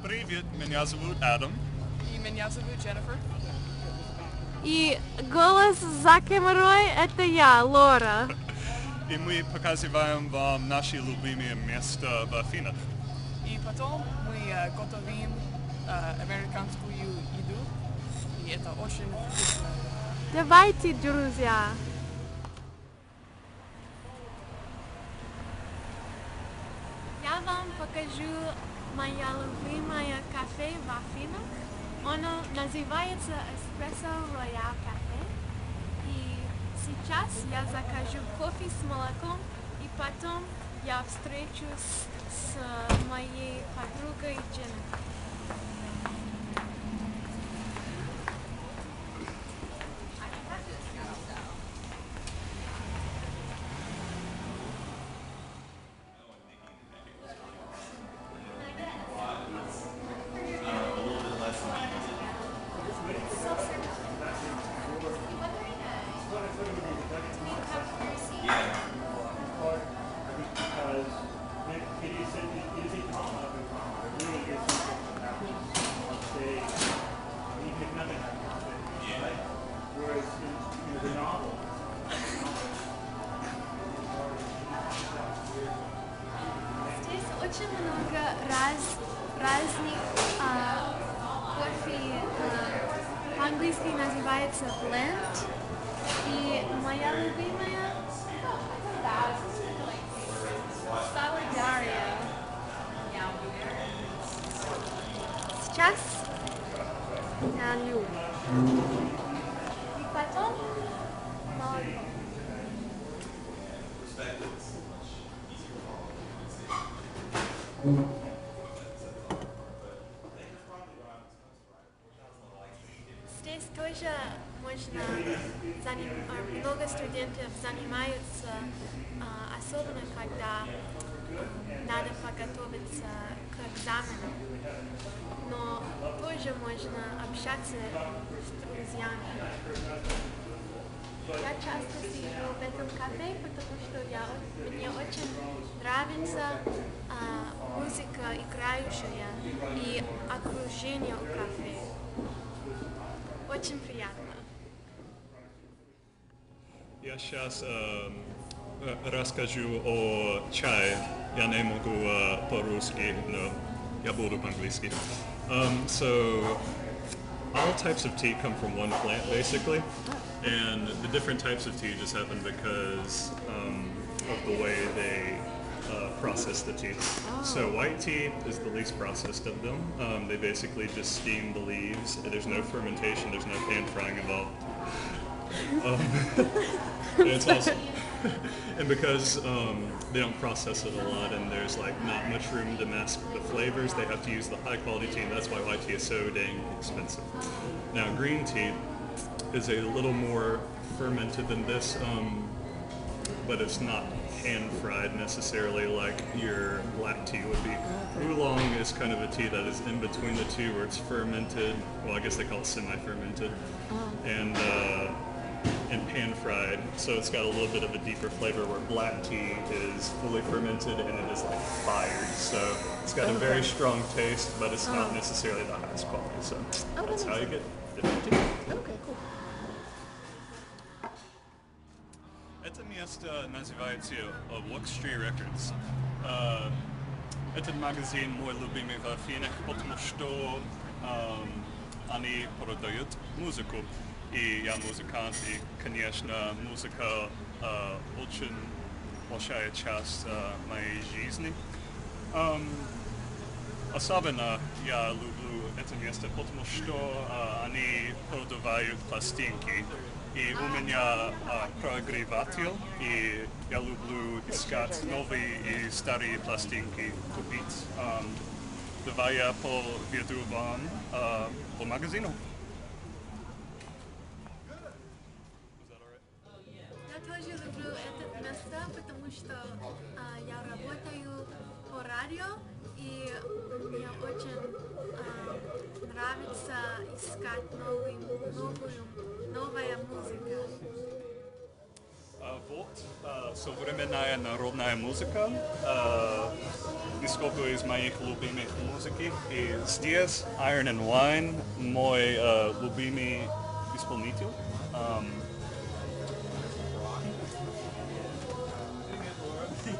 Привет, меня зовут Адам. И меня зовут Дженнифер. И голос за камерой — это я, Лора. И мы показываем вам наши любимые места в Афинах. И потом мы готовим американскую еду. И это очень вкусно. Давайте, друзья. Я вам покажу моя любимая кафе в Афинах. Оно называется Espresso Royal Cafe. И сейчас я закажу кофе с молоком, и потом я встречусь с моей подругой Дженнифер. Здесь очень много разных кофе. По-английски называется blend. И моя любимая Solidaria. Сейчас налью. И потом молоко. Здесь тоже можно много студентов занимаются, особенно когда надо подготовиться к экзамену. Но тоже можно общаться с друзьями. Я часто сижу в этом кафе, потому что мне очень нравится музыка играющая и окружение у кафе. Очень приятно. Я сейчас расскажу о чае. Я не могу по-русски, но я буду по-английски. So all types of tea come from one plant, basically, and the different types of tea just happen because of the way they process the tea. So white tea is the least processed of them. They basically just steam the leaves. There's no fermentation. There's no pan frying involved. And it's also, and because they don't process it a lot, and there's like not much room to mask the flavors, they have to use the high quality tea, and that's why white tea is so dang expensive. Now green tea is a little more fermented than this, but it's not hand fried necessarily like your black tea would be. Oolong is kind of a tea that is in between the two, where it's fermented. Well, I guess they call it semi-fermented, and pan fried, so it's got a little bit of a deeper flavor, where black tea is fully fermented and it is like fired, so it's got a very strong taste, but it's not necessarily the highest quality, so that's how you get different tea. Okay, cool. Это место называется Walk Street Records. Этот магазин мой любимый в Афинах, потому что они продают музыку. И я музыкант, и, конечно, музыка очень большая часть моей жизни. Особенно я люблю это место, потому что они продавают пластинки. И у меня проигрыватель, и я люблю искать новые и старые пластинки купить. Давай я поведу вам по магазину. Я тоже люблю это место, потому что я работаю по радио, и мне очень нравится искать новая музыка. Вот современная народная музыка. из сколько из моих любимых музыки здесь Iron and Wine мой любимый исполнитель.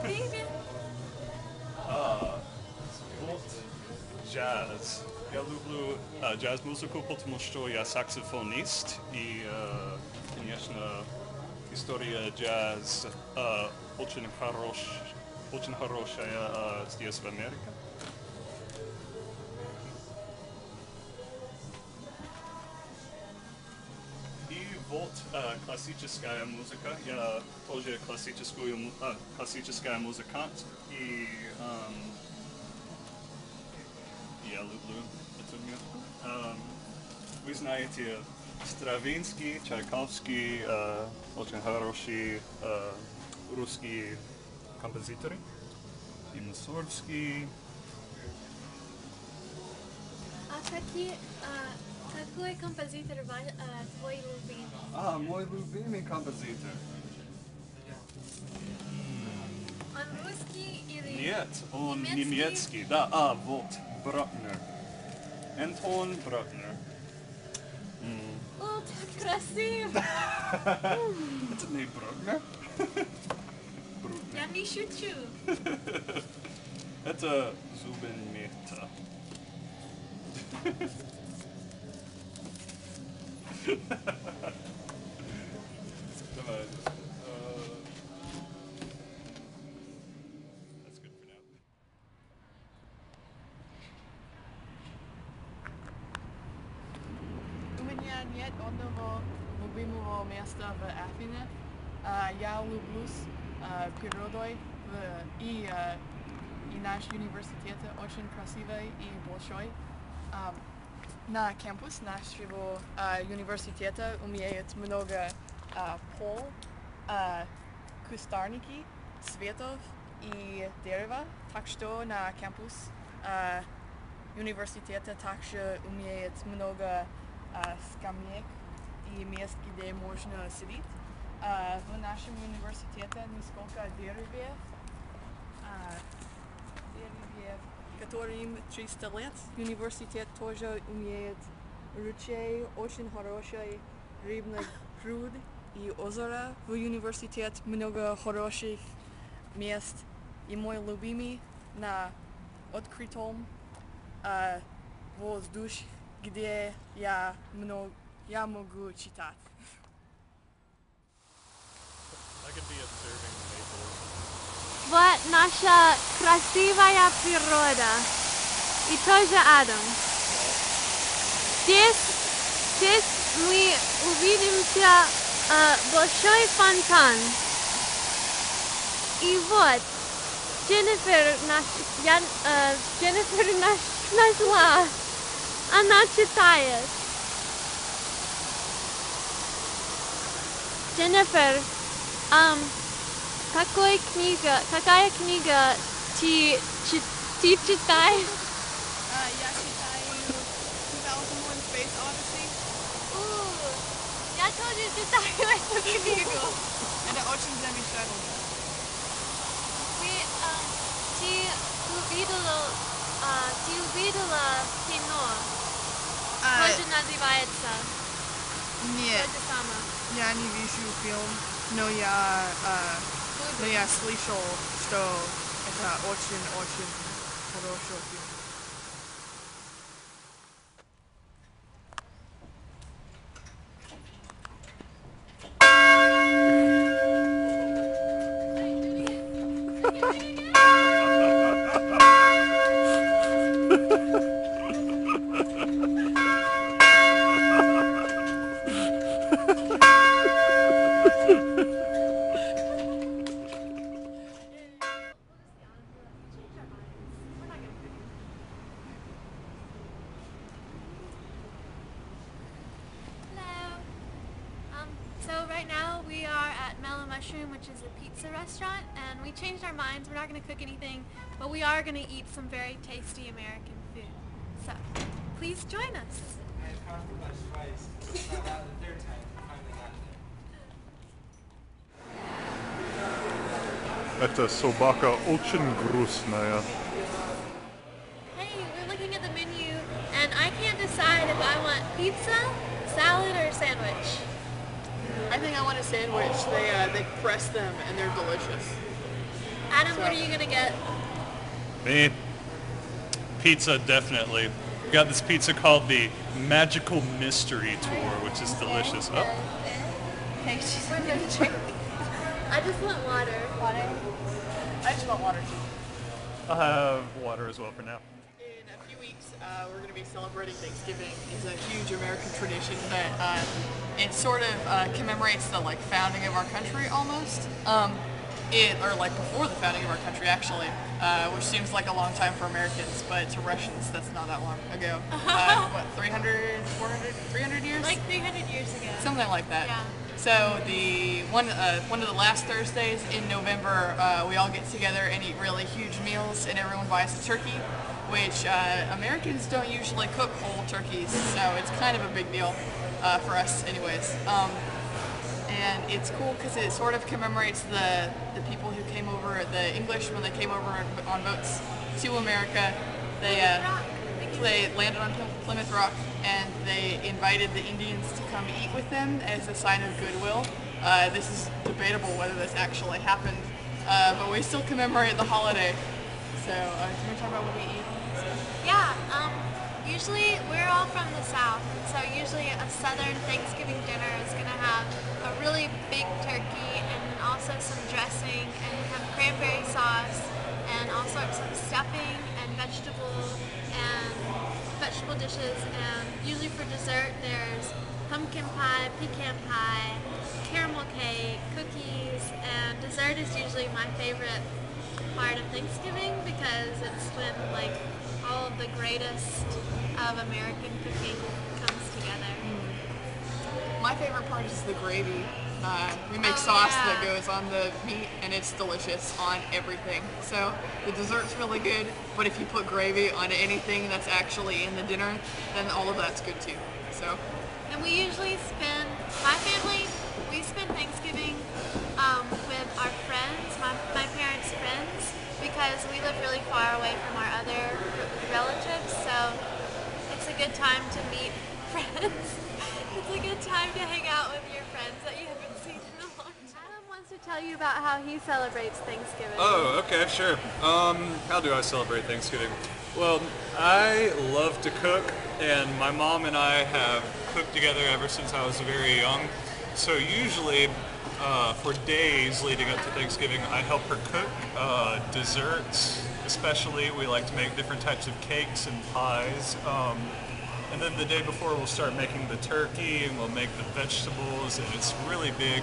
Привет. Вот джаз. Я люблю джаз-музыку, потому что я саксофонист и, конечно, история джаз очень хорошая здесь в Америке. И вот классическая музыка. Я тоже классическая музыкант. И я люблю эту музыку. Вы знаете Стравинский, Чайковский, очень хорошие русские композиторы. И Мусоргский. Какой композитор твой любимый? Мой любимый композитор. Он русский или Нет, он немецкий. Да, вот, Брокнер. Антон Брокнер. О, так красиво! Это не Брокнер? Я не шучу. Это Зубин Мехта. Давай. That's good for now. У меня нет одного любимого места в Афинах. Я люблюсь природой и наш университет очень красивый и большой. На кампус нашего университета имеет много пол, кустарники, цветов и дерева. Так что на кампус университета также имеет много скамеек и мест, где можно сидеть. В нашем университете несколько деревьев, которым 300 лет. Университет тоже имеет ручей, очень хороший рыбный пруд и озеро. В университет много хороших мест. И мой любимый на открытом воздухе, где я могу читать. I could be observing maples. Вот наша красивая природа. И тоже Адам. Здесь мы увидимся большой фонтан. И вот Дженнифер нашла. Она читает. Дженнифер, какая книга ты читаешь? Я читаю 2001 Space Odyssey. Я тоже читаю эту книгу. Это очень замечательно. Ты увидела кино? Тоже называется. Нет, То же самое. я не вижу фильм, но я слышал, что это очень-очень хороший фильм. Which is a pizza restaurant, and we changed our minds. We're not going to cook anything, but we are going to eat some very tasty American food. So, please join us. I had coffee lunch twice. Not out the third time. Finally got there. Эта собака очень грустная. and I can't decide if I want pizza, salad, or sandwich. I think I want a sandwich. They press them and they're delicious. Adam, what are you gonna get? Me, pizza definitely. We got this pizza called the Magical Mystery Tour, which is delicious. Oh, Hey, she's gonna drink. I just want water. Water? I just want water too. I'll have water as well for now. In a few weeks, we're going to be celebrating Thanksgiving. It's a huge American tradition that it sort of commemorates the founding of our country almost. Or before the founding of our country actually, which seems like a long time for Americans, but to Russians that's not that long ago. What, 300, 400, 300 years? Like 300 years ago. Something like that. Yeah. So the one of the last Thursdays in November, we all get together and eat really huge meals, and everyone buys a turkey, which Americans don't usually cook whole turkeys, so it's kind of a big deal for us, anyways. And it's cool because it sort of commemorates the people who came over, the English when they came over on boats to America. They landed on Plymouth Rock and they invited the Indians to come eat with them as a sign of goodwill. This is debatable whether this actually happened, but we still commemorate the holiday. So, can we talk about what we eat? Yeah, usually we're all from the South, so usually a Southern Thanksgiving dinner is going to have a really big turkey and also some dressing and have cranberry sauce and all sorts of stuffing and vegetable dishes, and usually for dessert there's pumpkin pie, pecan pie, caramel cake, cookies, and dessert is usually my favorite part of Thanksgiving because it's when all of the greatest of American cooking comes together. My favorite part is the gravy. We make sauce that goes on the meat, and it's delicious on everything. So the dessert's really good, but if you put gravy on anything that's actually in the dinner, then all of that's good too. So. And we usually my family, we spend Thanksgiving with our friends, my parents' friends, because we live really far away from our other relatives, so it's a good time to meet friends. It's a good time to hang out with your friends that you haven't seen in a long time. Adam wants to tell you about how he celebrates Thanksgiving. Oh, okay, sure. How do I celebrate Thanksgiving? Well, I love to cook, and my mom and I have cooked together ever since I was very young. So usually, for days leading up to Thanksgiving, I help her cook desserts. Especially, we like to make different types of cakes and pies. And then the day before, we'll start making the turkey, and we'll make the vegetables, and it's really big.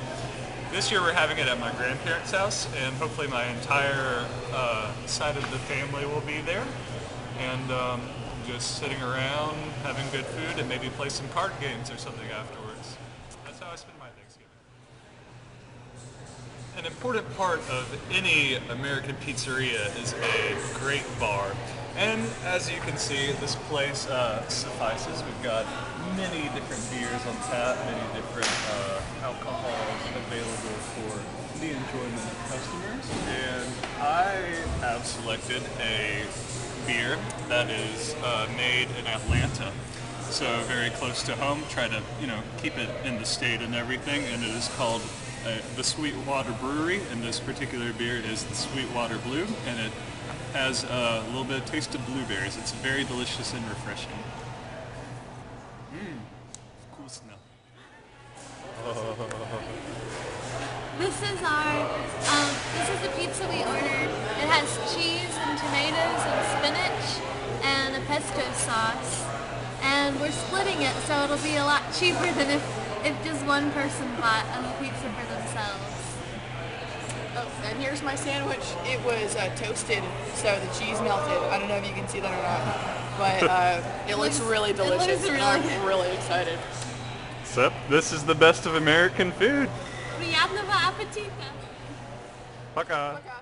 This year we're having it at my grandparents' house, and hopefully my entire side of the family will be there. And just sitting around, having good food, and maybe play some card games or something afterwards. That's how I spend my Thanksgiving. An important part of any American pizzeria is a great bar. And as you can see, this place suffices. We've got many different beers on tap, many different alcohols available for the enjoyment of customers. And I have selected a beer that is made in Atlanta. So very close to home, try to, keep it in the state and everything. And it is called the Sweetwater Brewery, and this particular beer is the Sweetwater Blue, and it has a little bit of taste of blueberries. It's very delicious and refreshing. Cool smell. This is the pizza we ordered. It has cheese and tomatoes and spinach and a pesto sauce. And we're splitting it, so it'll be a lot cheaper than if just one person bought a pizza for themselves. Oh, and here's my sandwich. It was toasted, so the cheese melted. I don't know if you can see that or not, but it looks really delicious. I'm really excited. So, this is the best of American food. Приятного аппетита! Пока. Пока.